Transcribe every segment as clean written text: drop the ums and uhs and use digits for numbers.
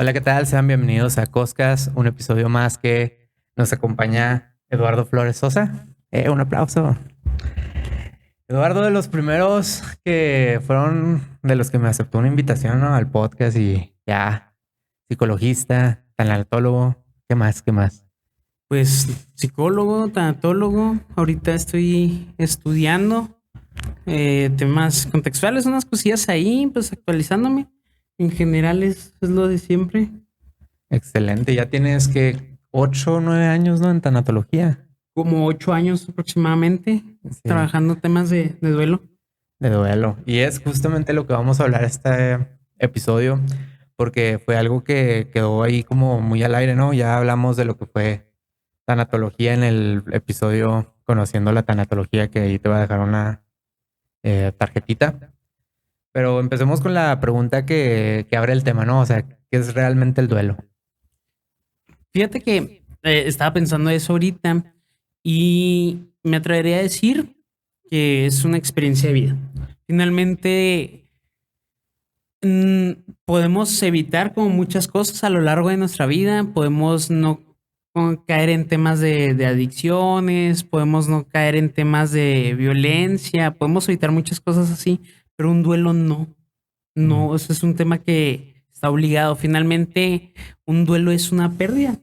Hola, ¿qué tal? Sean bienvenidos a Coscas, un episodio más que nos acompaña Eduardo Flores Sosa. Un aplauso. Eduardo, de los primeros que fueron de los que me aceptó una invitación, ¿no?, al podcast y ya, psicologista, tanatólogo, ¿qué más? ¿Qué más? Pues psicólogo, tanatólogo, ahorita estoy estudiando temas contextuales, unas cosillas ahí, pues actualizándome. En general es lo de siempre. Excelente, ya tienes que 8 o 9 años, ¿no?, en tanatología. Como 8 años aproximadamente Sí, trabajando temas de duelo. de duelo. Y es justamente lo que vamos a hablar este episodio, porque fue algo que quedó ahí como muy al aire, ¿no? Ya hablamos de lo que fue tanatología en el episodio Conociendo la Tanatología, que ahí te voy a dejar una tarjetita. Pero empecemos con la pregunta que abre el tema, ¿no? O sea, ¿qué es realmente el duelo? Fíjate que estaba pensando eso ahorita y me atrevería a decir que es una experiencia de vida. Finalmente, mm, podemos evitar como muchas cosas a lo largo de nuestra vida, podemos no caer en temas de adicciones, podemos no caer en temas de violencia, podemos evitar muchas cosas así, pero un duelo no. Mm. No, eso es un tema que está obligado. Finalmente, un duelo es una pérdida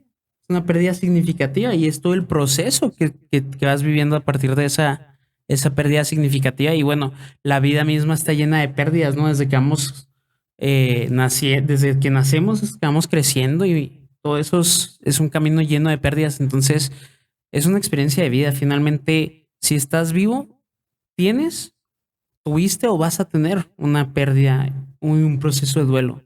significativa y es todo el proceso que vas viviendo a partir de esa pérdida significativa. Y bueno, la vida misma está llena de pérdidas, ¿no? Desde que vamos, desde que nacemos, que vamos creciendo y todo eso es un camino lleno de pérdidas. Entonces, es una experiencia de vida. Finalmente, si estás vivo, tienes, tuviste o vas a tener una pérdida, un proceso de duelo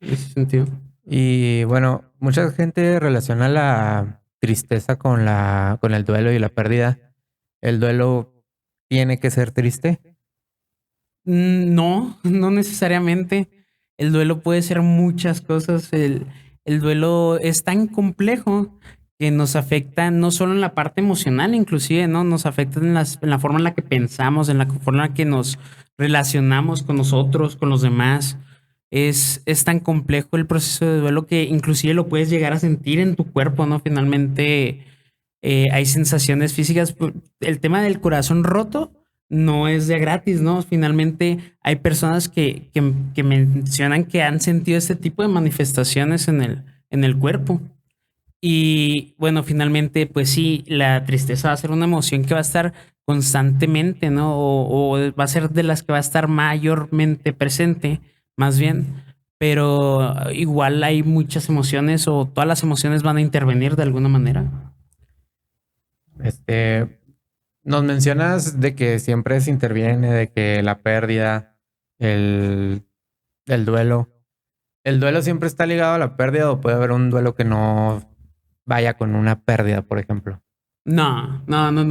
en ese sentido. Y bueno, mucha gente relaciona la tristeza con con el duelo y la pérdida. ¿El duelo tiene que ser triste? No, no necesariamente. El duelo puede ser muchas cosas. El duelo es tan complejo que nos afecta no solo en la parte emocional, inclusive, ¿no? Nos afecta en la forma en la que pensamos, en la forma en la que nos relacionamos con nosotros, con los demás. Es tan complejo el proceso de duelo que inclusive lo puedes llegar a sentir en tu cuerpo, ¿no? Finalmente, hay sensaciones físicas. El tema del corazón roto no es de gratis, ¿no? Finalmente hay personas que mencionan que han sentido este tipo de manifestaciones en el cuerpo. Y bueno, finalmente, pues sí, la tristeza va a ser una emoción que va a estar constantemente, ¿no? O va a ser de las que va a estar mayormente presente, más bien. Pero igual hay muchas emociones o todas las emociones van a intervenir de alguna manera. Este, nos mencionas de que siempre se interviene, de que la pérdida, el, el duelo. ¿El duelo siempre está ligado a la pérdida o puede haber un duelo que no vaya con una pérdida, por ejemplo? No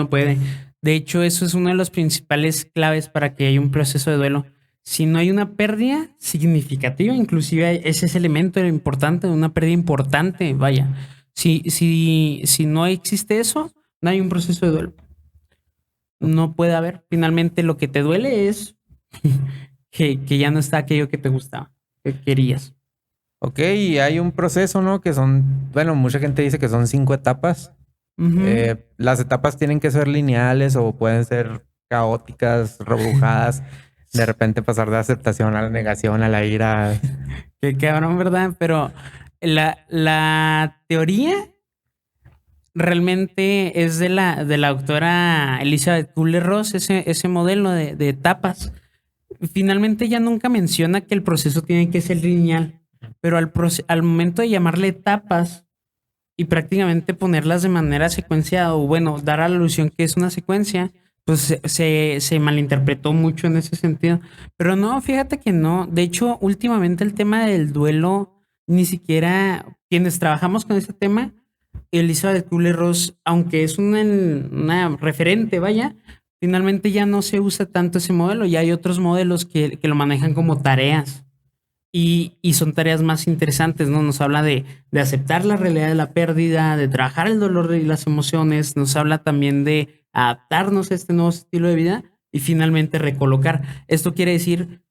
puede. De hecho, eso es una de las principales claves para que haya un proceso de duelo. Si no hay una pérdida significativa, inclusive ese es el elemento importante, una pérdida importante, vaya. Si no existe eso, no hay un proceso de duelo. No puede haber. Finalmente, lo que te duele es que ya no está aquello que te gustaba, que querías. Ok, y hay un proceso, ¿no? Que son, bueno, mucha gente dice que son 5 etapas. Ujú. Las etapas tienen que ser lineales o pueden ser caóticas, rebrujadas. De repente pasar de aceptación a la negación, a la ira. Qué cabrón, ¿verdad? Pero la teoría realmente es de la doctora Elizabeth Kubler-Ross, ese modelo de etapas. Finalmente ella nunca menciona que el proceso tiene que ser lineal, pero al momento de llamarle etapas y prácticamente ponerlas de manera secuenciada o bueno, dar a la alusión que es una secuencia, pues se malinterpretó mucho en ese sentido. Pero no, fíjate que no. De hecho, últimamente el tema del duelo, ni siquiera quienes trabajamos con ese tema, Elizabeth Kubler-Ross, aunque es una referente, vaya, finalmente ya no se usa tanto ese modelo. Ya hay otros modelos que lo manejan como tareas. Y son tareas más interesantes, ¿no? Nos habla de aceptar la realidad de la pérdida, de trabajar el dolor y las emociones, nos habla también de adaptarnos a este nuevo estilo de vida y finalmente recolocar. Esto quiere decir,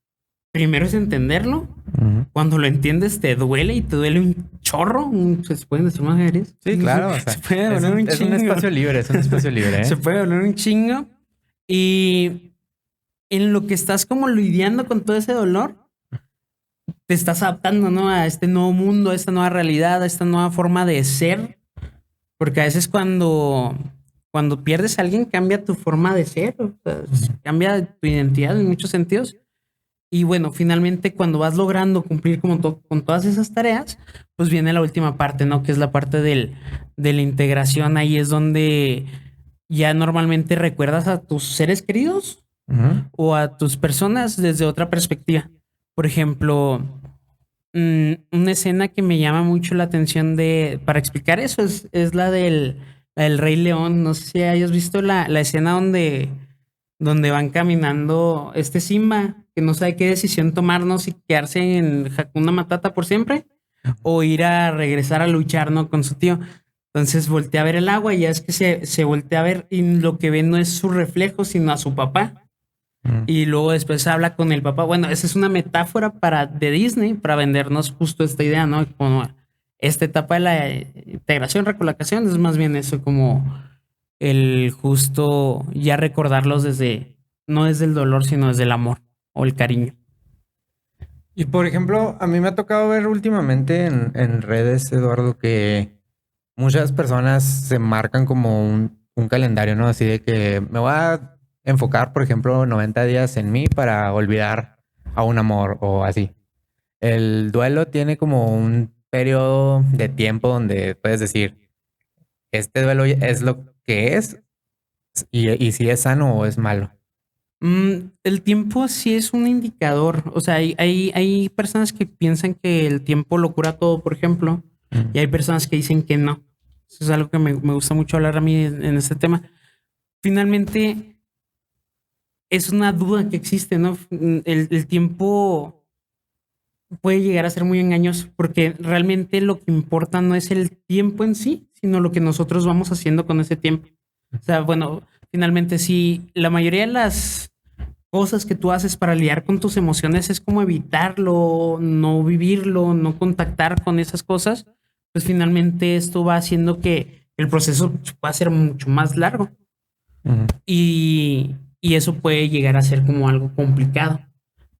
primero es entenderlo Ujú. Cuando lo entiendes, te duele y te duele un chorro. ¿Se pueden decir más aéreas? Sí, claro. O sea, Se puede doler un es un chingo. espacio libre, es un espacio libre, Se ¿eh? puede doler un chingo. Y en lo que estás como lidiando con todo ese dolor, te estás adaptando, ¿no? A este nuevo mundo, a esta nueva realidad, a esta nueva forma de ser. Porque a veces cuando pierdes a alguien, cambia tu forma de ser, o sea, cambia tu identidad en muchos sentidos. Y bueno, finalmente cuando vas logrando cumplir como con todas esas tareas, pues viene la última parte, ¿no? Que es la parte de la integración. Ahí es donde ya normalmente recuerdas a tus seres queridos Ujú. o a tus personas desde otra perspectiva. Por ejemplo, una escena que me llama mucho la atención para explicar eso es la del Rey León. No sé si hayas visto la escena donde van caminando este Simba, que no sabe qué decisión tomarnos, si quedarse en Hakuna Matata por siempre o ir a regresar a luchar, ¿no? Con su tío. Entonces voltea a ver el agua y ya es que se voltea a ver y lo que ve no es su reflejo, sino a su papá. Ujú. Y luego después habla con el papá. Bueno, esa es una metáfora de Disney para vendernos justo esta idea, ¿no? Como esta etapa de la integración, recolocación, es más bien eso, como el justo ya recordarlos no desde el dolor, sino desde el amor o el cariño. Y por ejemplo, a mí me ha tocado ver últimamente en redes, Eduardo, que muchas personas se marcan como un calendario, ¿no? Así de que me voy a enfocar, por ejemplo, 90 días en mí para olvidar a un amor o así. El duelo tiene como un periodo de tiempo donde puedes decir, este duelo es lo que es y si es sano o es malo. El tiempo sí es un indicador. O sea, hay personas que piensan que el tiempo lo cura todo, por ejemplo, y hay personas que dicen que no. Eso es algo que me gusta mucho hablar a mí en este tema. Finalmente, es una duda que existe, ¿no? El tiempo puede llegar a ser muy engañoso porque realmente lo que importa no es el tiempo en sí, sino lo que nosotros vamos haciendo con ese tiempo. O sea, bueno, finalmente sí, la mayoría de las cosas que tú haces para lidiar con tus emociones es como evitarlo, no vivirlo, no contactar con esas cosas, pues finalmente esto va haciendo que el proceso pueda ser mucho más largo Ujú. y eso puede llegar a ser como algo complicado,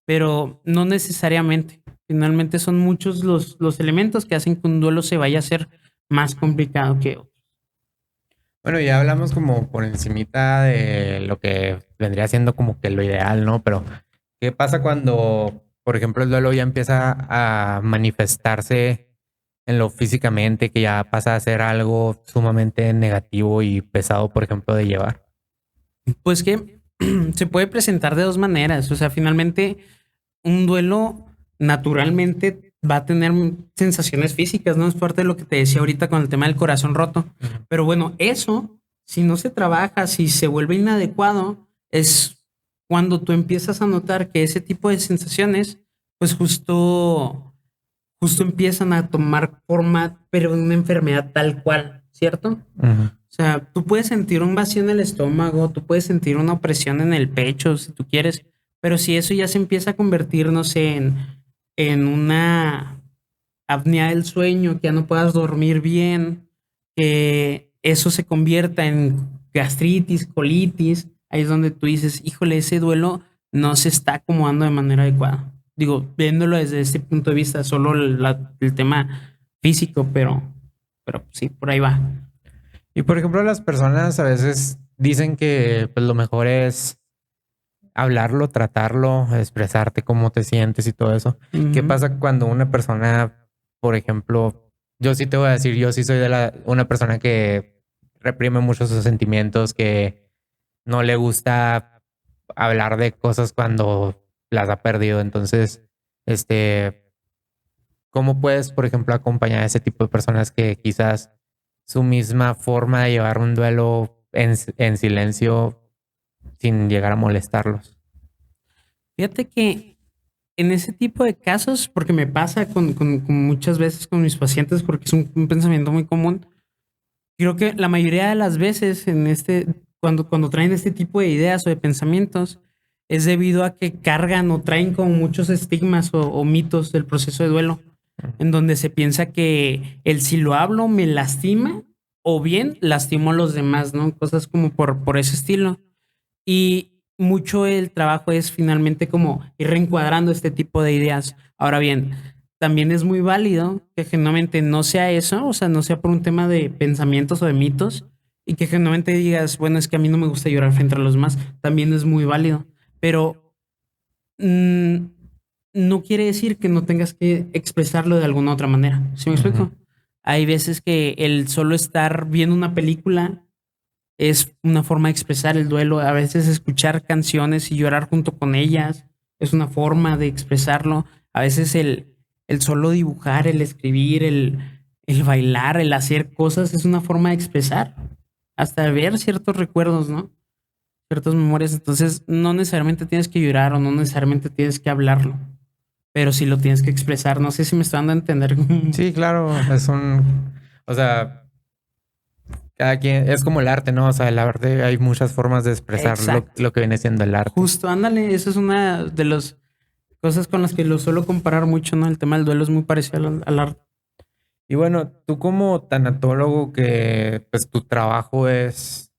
pero no necesariamente. Finalmente son muchos los elementos que hacen que un duelo se vaya a hacer más complicado que otro. Bueno, ya hablamos como por encimita de lo que vendría siendo como que lo ideal, ¿no? Pero, ¿qué pasa cuando, por ejemplo, el duelo ya empieza a manifestarse en lo físicamente, que ya pasa a ser algo sumamente negativo y pesado, por ejemplo, de llevar? Pues que se puede presentar de dos maneras. O sea, finalmente un duelo naturalmente va a tener sensaciones físicas, ¿no? Es parte de lo que te decía ahorita con el tema del corazón roto. Ujú. Pero bueno, eso, si no se trabaja, si se vuelve inadecuado, es cuando tú empiezas a notar que ese tipo de sensaciones, pues justo empiezan a tomar forma, pero de una enfermedad tal cual, ¿cierto? Ujú. O sea, tú puedes sentir un vacío en el estómago, tú puedes sentir una opresión en el pecho, si tú quieres, pero si eso ya se empieza a convertir, no sé, en una apnea del sueño, que ya no puedas dormir bien, que eso se convierta en gastritis, colitis, ahí es donde tú dices, híjole, ese duelo no se está acomodando de manera adecuada. Digo, viéndolo desde este punto de vista, solo el tema físico, pero sí, por ahí va. Y por ejemplo, las personas a veces dicen que pues, lo mejor es hablarlo, tratarlo, expresarte cómo te sientes y todo eso. ¿Qué Ujú. pasa cuando una persona, por ejemplo, yo sí te voy a decir, yo sí soy una persona que reprime mucho sus sentimientos, que no le gusta hablar de cosas cuando las ha perdido. Entonces, este, ¿cómo puedes, por ejemplo, acompañar a ese tipo de personas que quizás su misma forma de llevar un duelo en silencio sin llegar a molestarlos? Fíjate que en ese tipo de casos, porque me pasa con muchas veces con mis pacientes, porque es un pensamiento muy común, creo que la mayoría de las veces cuando traen este tipo de ideas o de pensamientos, es debido a que cargan o traen como muchos estigmas o mitos del proceso de duelo, en donde se piensa que el si lo hablo me lastima o bien lastimo a los demás, ¿no? Cosas como por ese estilo. Y mucho el trabajo es finalmente como ir reencuadrando este tipo de ideas. Ahora bien, también es muy válido que genuinamente no sea eso, o sea, no sea por un tema de pensamientos o de mitos, y que genuinamente digas, bueno, es que a mí no me gusta llorar frente a los demás, también es muy válido. Pero mm, no quiere decir que no tengas que expresarlo de alguna otra manera. ¿Sí me explico? Ujú. Hay veces que el solo estar viendo una película es una forma de expresar el duelo. A veces escuchar canciones y llorar junto con ellas es una forma de expresarlo. A veces el solo dibujar, el escribir, el bailar, el hacer cosas es una forma de expresar. Hasta ver ciertos recuerdos, ¿no? Ciertas memorias. Entonces, no necesariamente tienes que llorar o no necesariamente tienes que hablarlo, pero sí lo tienes que expresar. No sé si me estoy dando a entender. Sí, claro, o sea, cada quien, es como el arte, ¿no? O sea, el arte hay muchas formas de expresar Exacto. lo que viene siendo el arte. Justo, ándale. Esa es una de las cosas con las que lo suelo comparar mucho, ¿no? El tema del duelo es muy parecido al arte. Y bueno, tú como tanatólogo que pues tu trabajo es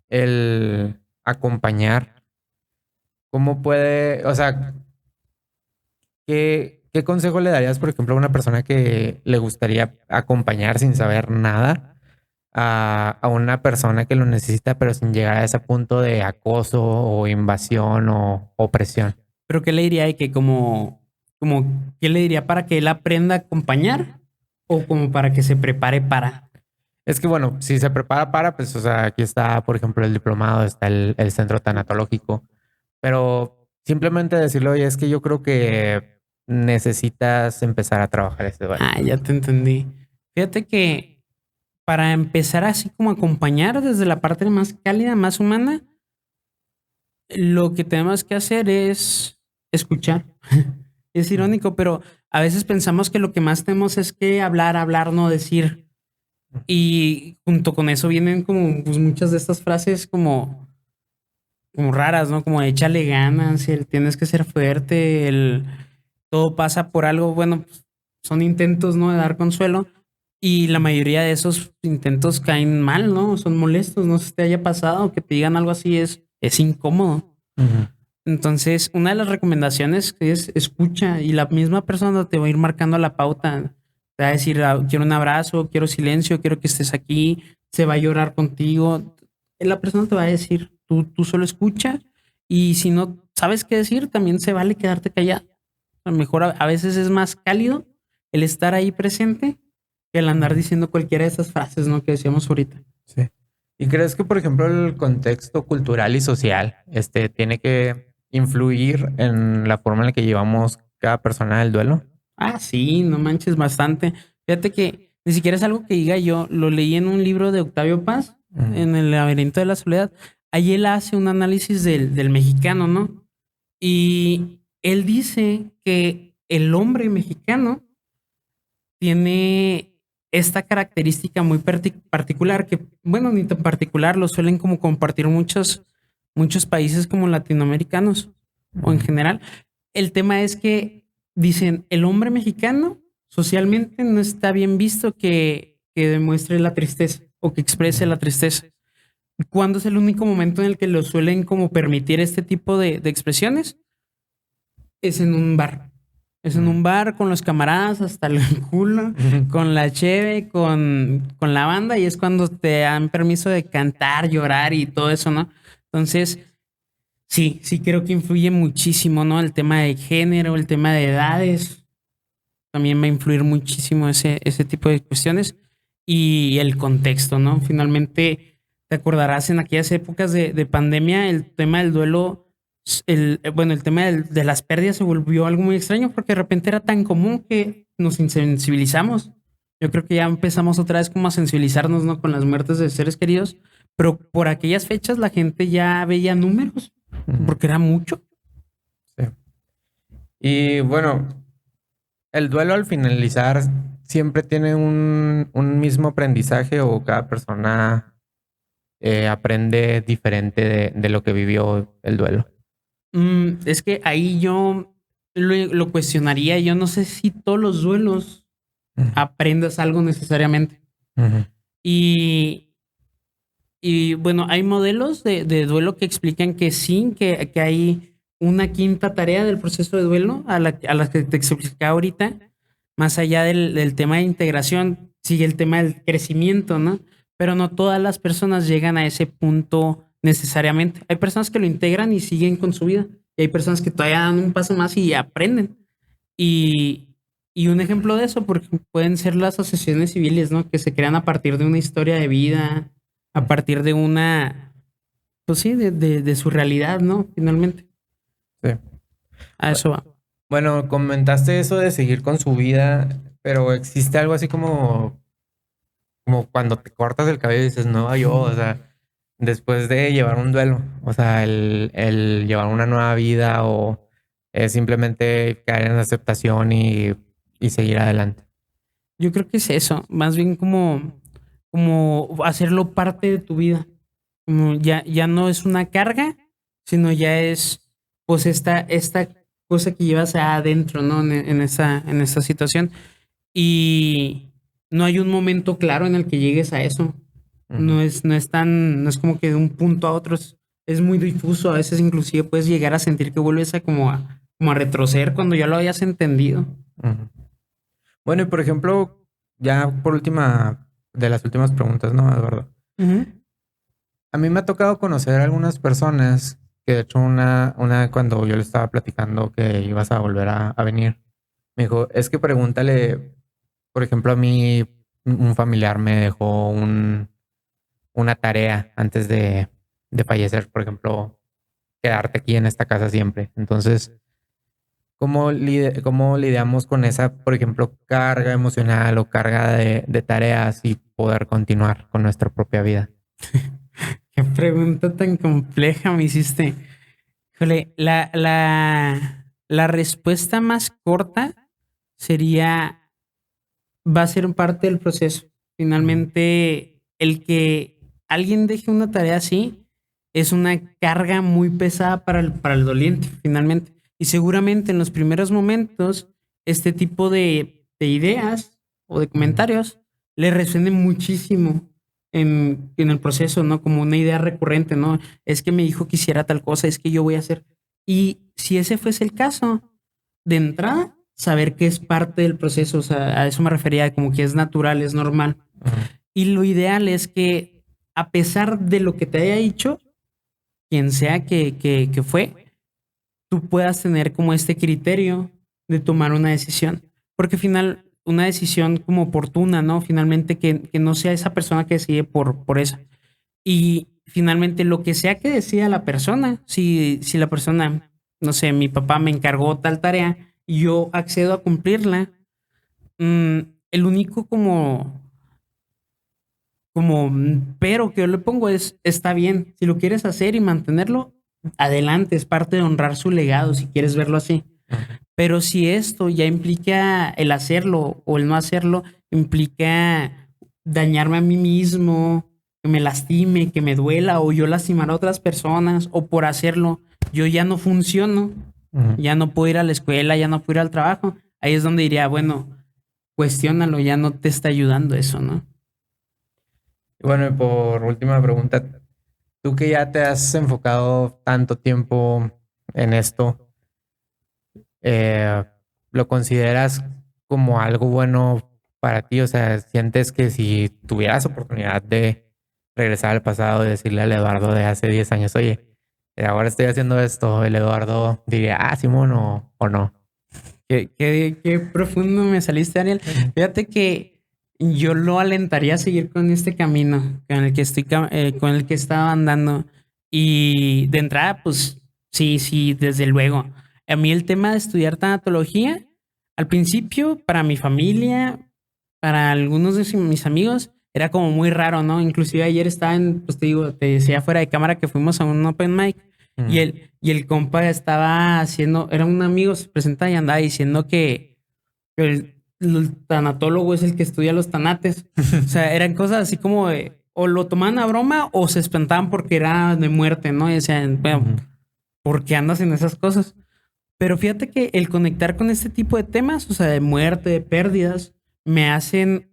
el acompañar, ¿cómo puede, o sea, qué consejo le darías, por ejemplo, a una persona que le gustaría acompañar sin saber nada a una persona que lo necesita, pero sin llegar a ese punto de acoso o invasión o opresión? Pero ¿qué le diría de que qué le diría para que él aprenda a acompañar o como para que se prepare para? Es que bueno, si se prepara para, pues, o sea, aquí está, por ejemplo, el diplomado, está el centro tanatológico, pero simplemente decirle, oye, es que yo creo que necesitas empezar a trabajar este duelo. Ah, ya te entendí. Fíjate que para empezar así como a acompañar desde la parte más cálida, más humana, lo que tenemos que hacer es escuchar. Es irónico, pero a veces pensamos que lo que más tenemos es que hablar, hablar, no decir. Y junto con eso vienen como pues, muchas de estas frases como raras, ¿no? Como échale ganas, el tienes que ser fuerte, el todo pasa por algo. Bueno, pues, son intentos, ¿no? De dar consuelo. Y la mayoría de esos intentos caen mal, ¿no? Son molestos. No sé si te haya pasado que te digan algo así, es incómodo. Ujú. Entonces, una de las recomendaciones es escucha y la misma persona te va a ir marcando la pauta. Te va a decir, "Ah, quiero un abrazo, quiero silencio, quiero que estés aquí, se va a llorar contigo". La persona te va a decir, tú solo escucha y si no sabes qué decir, también se vale quedarte callado. A lo mejor a veces es más cálido el estar ahí presente que el andar diciendo cualquiera de esas frases, ¿no? Que decíamos ahorita. Sí. ¿Y crees que, por ejemplo, el contexto cultural y social, tiene que influir en la forma en la que llevamos cada persona el duelo? Ah, sí, no manches bastante. Fíjate que ni siquiera es algo que diga yo, lo leí en un libro de Octavio Paz, Ujú. en El laberinto de la soledad. Ahí él hace un análisis del mexicano, ¿no? Y él dice que el hombre mexicano tiene esta característica muy particular que, bueno, ni tan particular, lo suelen como compartir muchos países como latinoamericanos o en Ujú. general. El tema es que dicen, el hombre mexicano socialmente no está bien visto que demuestre la tristeza o que exprese Ujú. la tristeza. ¿Cuándo es el único momento en el que lo suelen como permitir este tipo de expresiones? Es en un bar. Es en un bar con los camaradas hasta el culo, Ujú. con la cheve, con la banda, y es cuando te dan permiso de cantar, llorar y todo eso, ¿no? Entonces, sí creo que influye muchísimo, ¿no? El tema de género, el tema de edades, también va a influir muchísimo ese tipo de cuestiones y el contexto, ¿no? Finalmente, te acordarás en aquellas épocas de pandemia, el tema del duelo, bueno, el tema de las pérdidas se volvió algo muy extraño porque de repente era tan común que nos insensibilizamos. Yo creo que ya empezamos otra vez como a sensibilizarnos, ¿no? Con las muertes de seres queridos, pero por aquellas fechas la gente ya veía números Ujú. porque era mucho. Sí. Y bueno, el duelo al finalizar siempre tiene un mismo aprendizaje o cada persona aprende diferente de lo que vivió el duelo. Es que ahí yo lo cuestionaría. Yo no sé si todos los duelos Ujú, aprendas algo necesariamente. ujú, Y, y bueno, hay modelos de duelo que explican que sí, que hay una quinta tarea del proceso de duelo a la que te expliqué ahorita, más allá del tema de integración, sigue el tema del crecimiento, ¿no? Pero no todas las personas llegan a ese punto necesariamente. Hay personas que lo integran y siguen con su vida, y hay personas que todavía dan un paso más y aprenden. Y, y un ejemplo de eso, porque pueden ser las asociaciones civiles, ¿no? Que se crean a partir de una historia de vida, a partir de una, pues sí, de su realidad, ¿no? Finalmente, sí. a eso va. Bueno, comentaste eso de seguir con su vida, pero existe algo así como cuando te cortas el cabello y dices, no, yo, o sea, después de llevar un duelo, o sea, el llevar una nueva vida o es simplemente caer en la aceptación y seguir adelante. Yo creo que es eso, más bien como hacerlo parte de tu vida. Como ya no es una carga, sino ya es pues esta cosa que llevas adentro, ¿no? En esa situación. Y no hay un momento claro en el que llegues a eso. Ujú, No es como que de un punto a otro es muy difuso. A veces inclusive puedes llegar a sentir que vuelves como a retroceder cuando ya lo habías entendido. ujú. Bueno, y por ejemplo, ya por última, de las últimas preguntas, ¿no, Eduardo? Ujú. A mí me ha tocado conocer a algunas personas que de hecho una cuando yo le estaba platicando que ibas a volver a venir, me dijo, es que pregúntale, por ejemplo, a mí un familiar me dejó una tarea antes de fallecer, por ejemplo, quedarte aquí en esta casa siempre. Entonces, cómo lidiamos con esa, por ejemplo, carga emocional o carga de tareas y poder continuar con nuestra propia vida? Qué pregunta tan compleja me hiciste. Híjole, la respuesta más corta sería, va a ser parte del proceso. Ujú, Finalmente, el que alguien deje una tarea así es una carga muy pesada para el doliente, finalmente. Y seguramente en los primeros momentos, este tipo de ideas o de ujú, comentarios le resuenen muchísimo en el proceso, ¿no? Como una idea recurrente, ¿no? Es que me dijo que hiciera tal cosa, es que yo voy a hacer. Y si ese fuese el caso, de entrada, saber que es parte del proceso, o sea, a eso me refería, como que es natural, es normal. ujú, Y lo ideal es que, a pesar de lo que te haya dicho, quien sea que fue, tú puedas tener como este criterio de tomar una decisión. Porque al final, una decisión como oportuna, ¿no? Finalmente, que no sea esa persona que decide por eso. Y finalmente, lo que sea que decida la persona, si la persona, no sé, mi papá me encargó tal tarea y yo accedo a cumplirla, mm, el único pero que yo le pongo es, está bien, si lo quieres hacer y mantenerlo, adelante, es parte de honrar su legado, si quieres verlo así. ujú. Pero si esto ya implica el hacerlo o el no hacerlo, implica dañarme a mí mismo, que me lastime, que me duela, o yo lastimar a otras personas, o por hacerlo, yo ya no funciono, Ujú. ya no puedo ir a la escuela, ya no puedo ir al trabajo. Ahí es donde diría, bueno, cuestiónalo, ya no te está ayudando eso, ¿no? Y bueno, y por última pregunta, tú que ya te has enfocado tanto tiempo en esto, eh, ¿lo consideras como algo bueno para ti? O sea, ¿sientes que si tuvieras oportunidad de regresar al pasado y decirle al Eduardo de hace 10 años, oye, ahora estoy haciendo esto, el Eduardo diría, ah, Simón, o no? Qué profundo me saliste, Daniel. Fíjate que yo lo alentaría a seguir con este camino con el que con el que estaba andando. Y de entrada, pues sí, sí, desde luego. A mí el tema de estudiar tanatología, al principio, para mi familia, para algunos de mis amigos, era como muy raro, ¿no? Inclusive ayer estaba pues te digo, te decía fuera de cámara que fuimos a un open mic Mm, y el compa estaba haciendo, era un amigo, se presenta y andaba diciendo que el tanatólogo es el que estudia los tanates. O sea, eran cosas así como o lo tomaban a broma o se espantaban porque era de muerte, ¿no? Y decían, bueno, ujú, por qué andas en esas cosas. Pero fíjate que el conectar con este tipo de temas, o sea, de muerte, de pérdidas, me hacen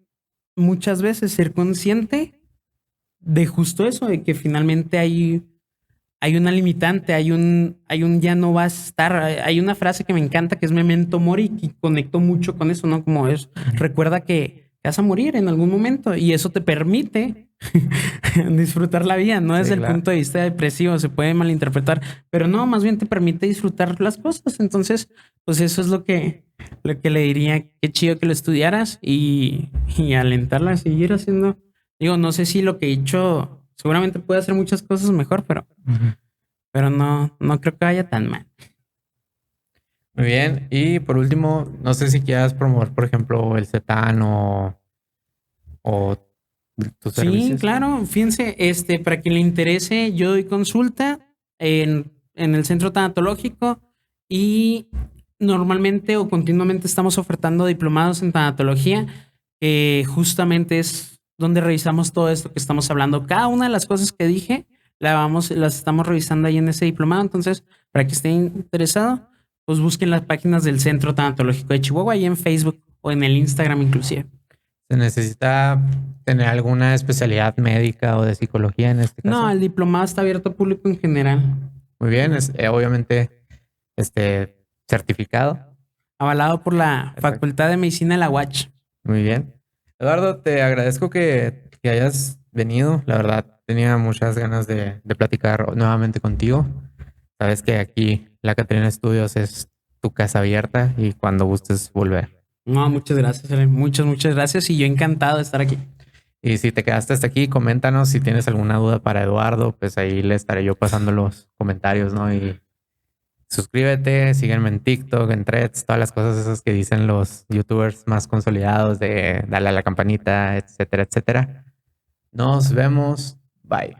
muchas veces ser consciente de justo eso, de que finalmente hay una limitante, hay un ya no vas a estar. Hay una frase que me encanta que es memento mori y conecto mucho con eso, ¿no? Como es, recuerda que vas a morir en algún momento y eso te permite disfrutar la vida, no Sí, desde el claro. punto de vista depresivo, se puede malinterpretar, pero no, más bien te permite disfrutar las cosas. Entonces, pues eso es lo que le diría, qué chido que lo estudiaras y alentarla a seguir haciendo. Digo, no sé si lo que he hecho seguramente puede hacer muchas cosas mejor, Ujú. pero no creo que vaya tan mal. Muy bien. Y por último, no sé si quieras promover, por ejemplo, el CETAN o tus Sí, servicios. claro, fíjense, para quien le interese, yo doy consulta en el centro tanatológico y normalmente o continuamente estamos ofertando diplomados en tanatología, que justamente es donde revisamos todo esto que estamos hablando. Cada una de las cosas que dije, las estamos revisando ahí en ese diplomado. Entonces, para que esté interesado, pues busquen las páginas del Centro Tanatológico de Chihuahua ahí en Facebook o en el Instagram inclusive. ¿Se necesita tener alguna especialidad médica o de psicología en este No, caso? el diplomado está abierto al público en general, Muy bien, es obviamente certificado. avalado por la Perfecto. Facultad de Medicina de la UACH. Muy bien. Eduardo, te agradezco que hayas venido. La verdad, tenía muchas ganas de platicar nuevamente contigo. Sabes que aquí la Catrina Estudios es tu casa abierta y cuando gustes volver. No, muchas gracias, Eren. Muchas gracias y yo encantado de estar aquí. Y si te quedaste hasta aquí, coméntanos si tienes alguna duda para Eduardo, pues ahí le estaré yo pasando los comentarios, ¿no? Y suscríbete, sígueme en TikTok, en Threads, todas las cosas esas que dicen los YouTubers más consolidados de darle a la campanita, etcétera, etcétera. Nos vemos. Bye.